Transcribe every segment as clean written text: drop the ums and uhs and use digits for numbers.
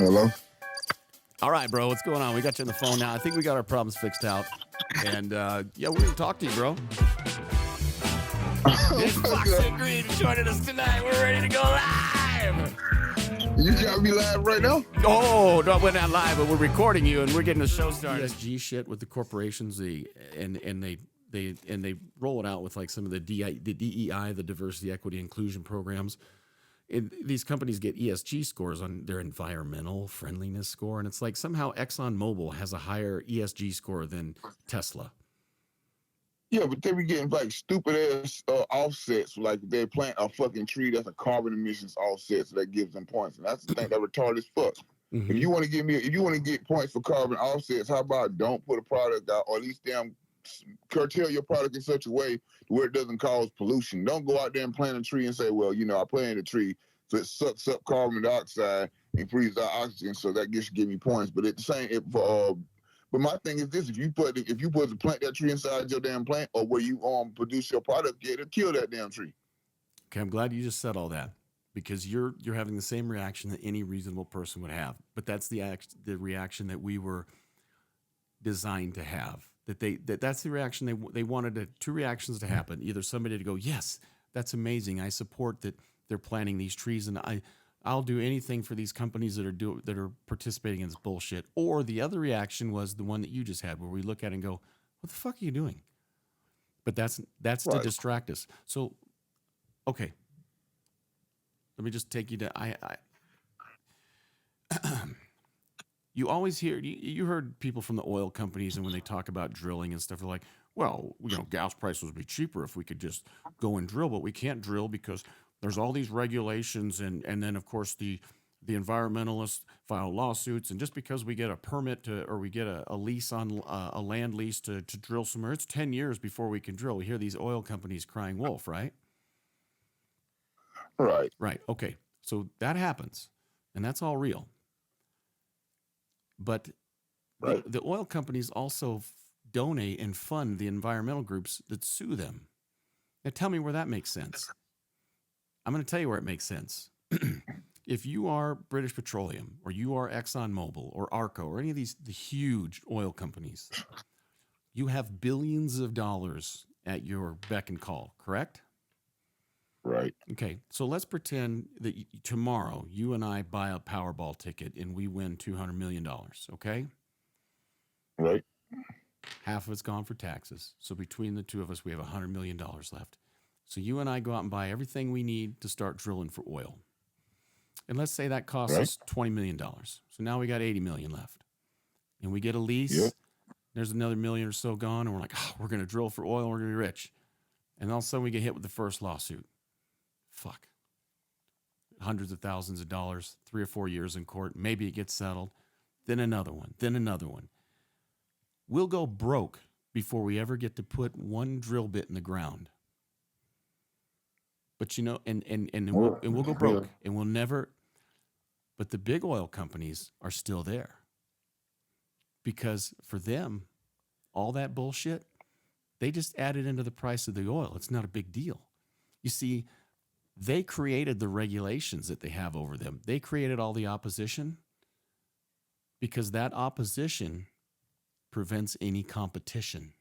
Hello? All right, bro. What's going on? We got you on the phone now. I think we got our problems fixed out. And yeah, we're going to talk to you, bro. It's Fox and Green joining us tonight. We're ready to go live. You got me live right now? Oh, no, we're not live, but we're recording you, and we're getting the show started. ESG shit with the corporations, they roll it out with like some of the DEI, the diversity, equity, inclusion programs. These companies get ESG scores on their environmental friendliness score, and it's like somehow ExxonMobil has a higher ESG score than Tesla. Yeah, but they be getting like stupid ass offsets, like they plant a fucking tree that's a carbon emissions offset, so that gives them points, and that's the thing that retarded as fuck. Mm-hmm. If you want to get points for carbon offsets, how about don't put a product out, or at least curtail your product in such a way where it doesn't cause pollution. Don't go out there and plant a tree and say, well, I planted a tree, so it sucks up carbon dioxide and breathes out oxygen, so that give me points. But at the same, but my thing is this: if you put to plant that tree inside your damn plant, or where you produce your product, it'll kill that damn tree. Okay, I'm glad you just said all that, because you're having the same reaction that any reasonable person would have. But that's the reaction that we were designed to have. That's the reaction they wanted two reactions to happen. Either somebody to go, yes, that's amazing, I support that they're planting these trees, and I'll do anything for these companies that are participating in this bullshit. Or the other reaction was the one that you just had, where we look at it and go, what the fuck are you doing? But that's right. To distract us. So, okay, let me just take you to you always hear, you heard people from the oil companies, and when they talk about drilling and stuff, they're like, well, gas prices would be cheaper if we could just go and drill, but we can't drill because there's all these regulations, and then, of course, the environmentalists file lawsuits, and just because we get a permit or we get a lease on a land lease to drill somewhere, it's 10 years before we can drill. We hear these oil companies crying wolf, right? Right. Okay. So that happens, and that's all real. But the oil companies also donate and fund the environmental groups that sue them. Now tell me where that makes sense. I'm going to tell you where it makes sense. If you are British Petroleum, or you are ExxonMobil or Arco or any of the huge oil companies, you have billions of dollars at your beck and call, correct? Right. Okay, so let's pretend that tomorrow you and I buy a Powerball ticket and we win $200 million, okay? Right. Half of it's gone for taxes. So between the two of us, we have $100 million left. So you and I go out and buy everything we need to start drilling for oil. And let's say that costs us $20 million. So now we got $80 million left. And we get a lease. Yep. There's another $1 million or so gone. And we're like, we're going to drill for oil. We're going to be rich. And all of a sudden we get hit with the first lawsuit. Fuck. Hundreds of thousands of dollars, 3 or 4 years in court. Maybe it gets settled. Then another one. Then another one. We'll go broke before we ever get to put one drill bit in the ground. But and we'll go broke, and we'll never. But the big oil companies are still there, because for them, all that bullshit, they just add it into the price of the oil. It's not a big deal. You see, they created the regulations that they have over them. They created all the opposition, because that opposition prevents any competition.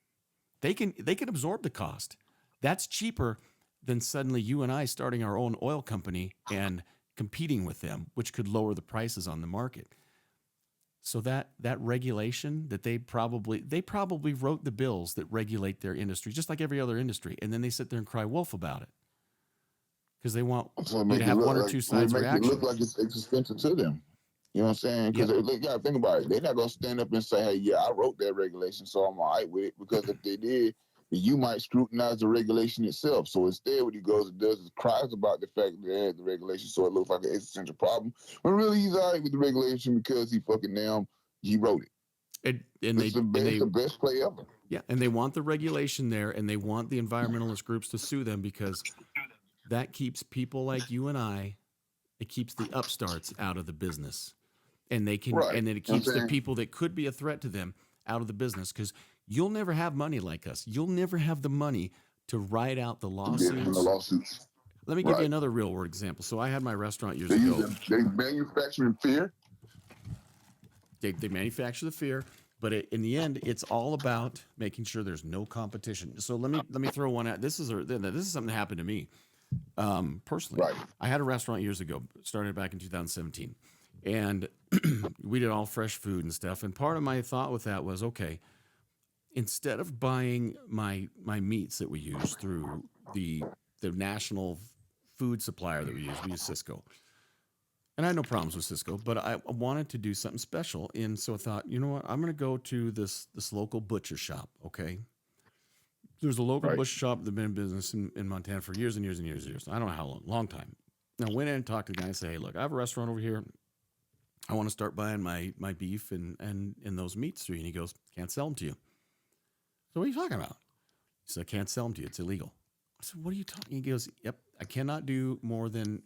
They can absorb the cost. That's cheaper than suddenly you and I starting our own oil company and competing with them, which could lower the prices on the market. So that regulation that they probably wrote the bills that regulate their industry, just like every other industry, and then they sit there and cry wolf about it, because they want you to have one or two sides reaction. It look like it's expensive to them. You know what I'm saying? Because you got to think about it. They're not going to stand up and say, hey, yeah, I wrote that regulation, so I'm all right with it. Because if they did, you might scrutinize the regulation itself. So instead, what he goes and does is cries about the fact that they had the regulation, so it looks like an existential problem. But really, he's all right with the regulation because he wrote it. It's the best play ever. Yeah, and they want the regulation there, and they want the environmentalist groups to sue them, because that keeps people like you and I, it keeps the upstarts out of the business. And they can, and then it keeps the people that could be a threat to them out of the business, because you'll never have money like us. You'll never have the money to write out the lawsuits. Let me give you another real world example. So I had my restaurant years ago. They manufacturing fear. They manufacture the fear, but in the end, it's all about making sure there's no competition. So let me throw one out. This is something that happened to me personally. Right. I had a restaurant years ago, started back in 2017, and we did all fresh food and stuff. And part of my thought with that was, okay, instead of buying my meats that we use through the national food supplier that we use Cisco. And I had no problems with Cisco, but I wanted to do something special. And so I thought, you know what? I'm going to go to this local butcher shop. Okay. There's a local butcher shop that's been in business in Montana for years and years and years and years. I don't know how long time. Now, I went in and talked to the guy and said, hey, look, I have a restaurant over here. I want to start buying my beef and those meats through you. And he goes, can't sell them to you. So what are you talking about? He said, I can't sell them to you. It's illegal. I said, what are you talking? He goes, yep, I cannot do more than.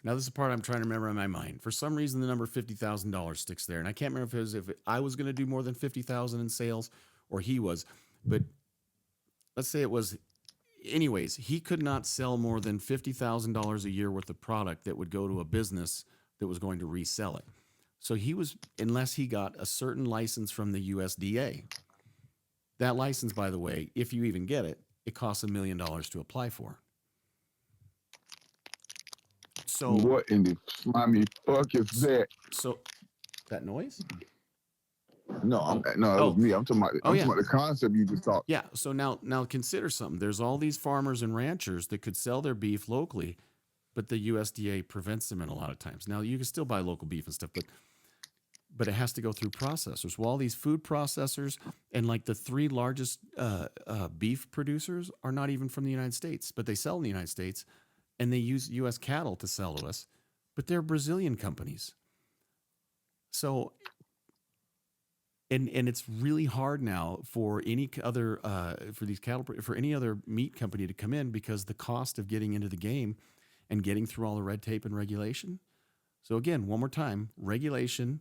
Now, this is the part I'm trying to remember in my mind. For some reason, the number $50,000 sticks there. And I can't remember if I was going to do more than $50,000 in sales or he was. But let's say it was. Anyways, he could not sell more than $50,000 a year worth of product that would go to a business that was going to resell it. So he was, unless he got a certain license from the USDA. That license, by the way, if you even get it, it costs $1 million to apply for. So what in the slimy fuck is that? So that noise? No, that was me. I'm talking about. Talking about the concept you just talked. Yeah. So now consider something. There's all these farmers and ranchers that could sell their beef locally, but the USDA prevents them in a lot of times. Now you can still buy local beef and stuff, but it has to go through processors. Well, all these food processors and like the 3 largest beef producers are not even from the United States, but they sell in the United States. And they use U.S. cattle to sell to us, but they're Brazilian companies. So, and it's really hard now for any other for any other meat company to come in because the cost of getting into the game and getting through all the red tape and regulation. So again, one more time, regulation.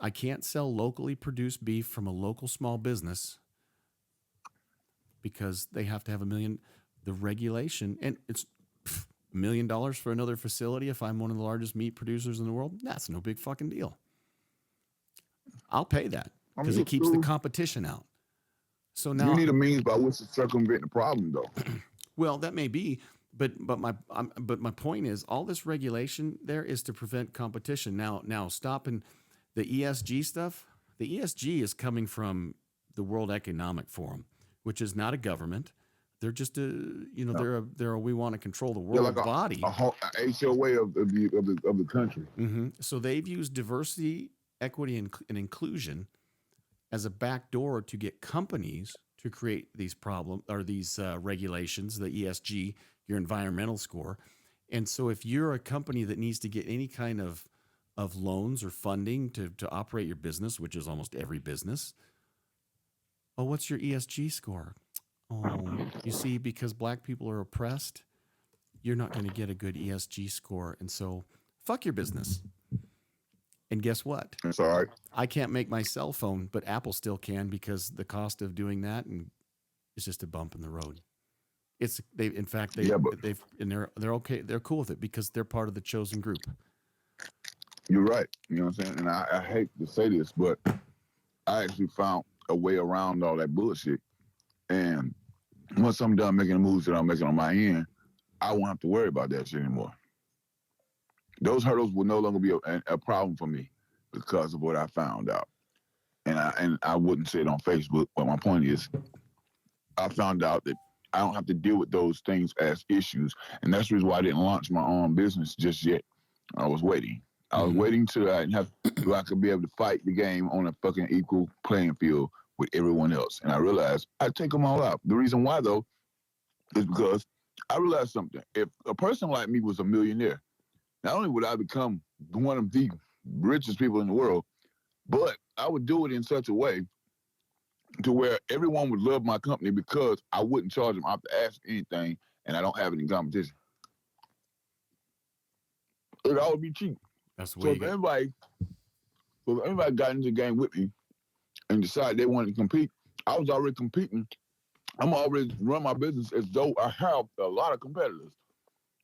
I can't sell locally produced beef from a local small business because they have to have $1 million. The regulation, and it's $1 million for another facility if I'm one of the largest meat producers in the world. That's no big fucking deal. I'll pay that because it keeps the competition out. So now you need a means by which to circumvent the problem, though. Well, that may be, but my point is, all this regulation there is to prevent competition. Now stopping the ESG stuff. The ESG is coming from the World Economic Forum, which is not a government. They're just they're a we want to control the world body. A HOA of the country. Mm-hmm. So they've used diversity, equity, and inclusion as a backdoor to get companies to create these regulations, the ESG, your environmental score. And so if you're a company that needs to get any kind of loans or funding to operate your business, which is almost every business, what's your ESG score? You see, because black people are oppressed, you're not going to get a good ESG score. And so fuck your business. And guess what? That's all right. I can't make my cell phone, but Apple still can because the cost of doing that is just a bump in the road. They're okay. They're cool with it because they're part of the chosen group. You're right. You know what I'm saying? And I hate to say this, but I actually found a way around all that bullshit. And once I'm done making the moves that I'm making on my end, I won't have to worry about that shit anymore. Those hurdles will no longer be a problem for me because of what I found out. And I wouldn't say it on Facebook, but my point is, I found out that I don't have to deal with those things as issues. And that's the reason why I didn't launch my own business just yet. I was waiting. I was waiting till I could be able to fight the game on a fucking equal playing field with everyone else. And I realized I'd take them all out. The reason why, though, is because I realized something. If a person like me was a millionaire, not only would I become one of the richest people in the world, but I would do it in such a way to where everyone would love my company because I wouldn't charge them out to ask anything, and I don't have any competition. It all would be cheap. That's the so way if anybody got into the game with me and decided they wanted to compete, I was already competing. I'm already run my business as though I have a lot of competitors.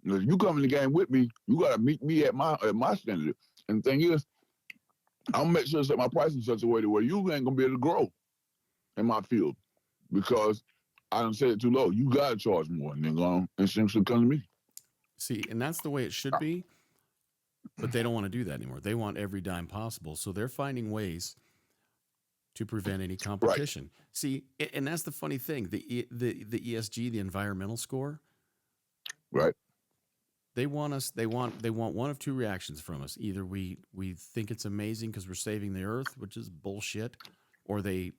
If you come in the game with me, you got to meet me at my standard. And the thing is, I'm gonna make sure to set my price in such a way to where you ain't gonna be able to grow in my field because I done set it too low. You gotta charge more, nigga. And shit should come to me. See, and that's the way it should be, but they don't want to do that anymore. They want every dime possible, so they're finding ways to prevent any competition. Right. See, and that's the funny thing. The ESG, the environmental score, right? They want us. They want one of two reactions from us. Either we think it's amazing because we're saving the earth, which is bullshit, or they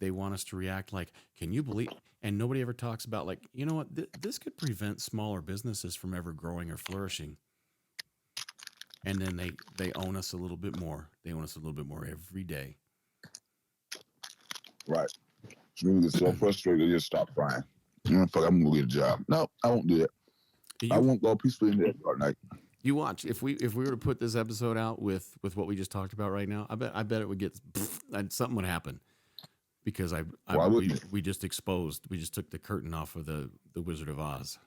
want us to react like, can you believe? And nobody ever talks about like, you know what? This could prevent smaller businesses from ever growing or flourishing. And then they own us a little bit more. They own us a little bit more every day. Right. So we get so frustrated, just stop crying. You know, fuck, I'm gonna go get a job. No, I won't do that. I won't go peacefully in there at night. You watch. If we were to put this episode out with what we just talked about right now, I bet it would get something would happen because we just exposed. We just took the curtain off of the Wizard of Oz.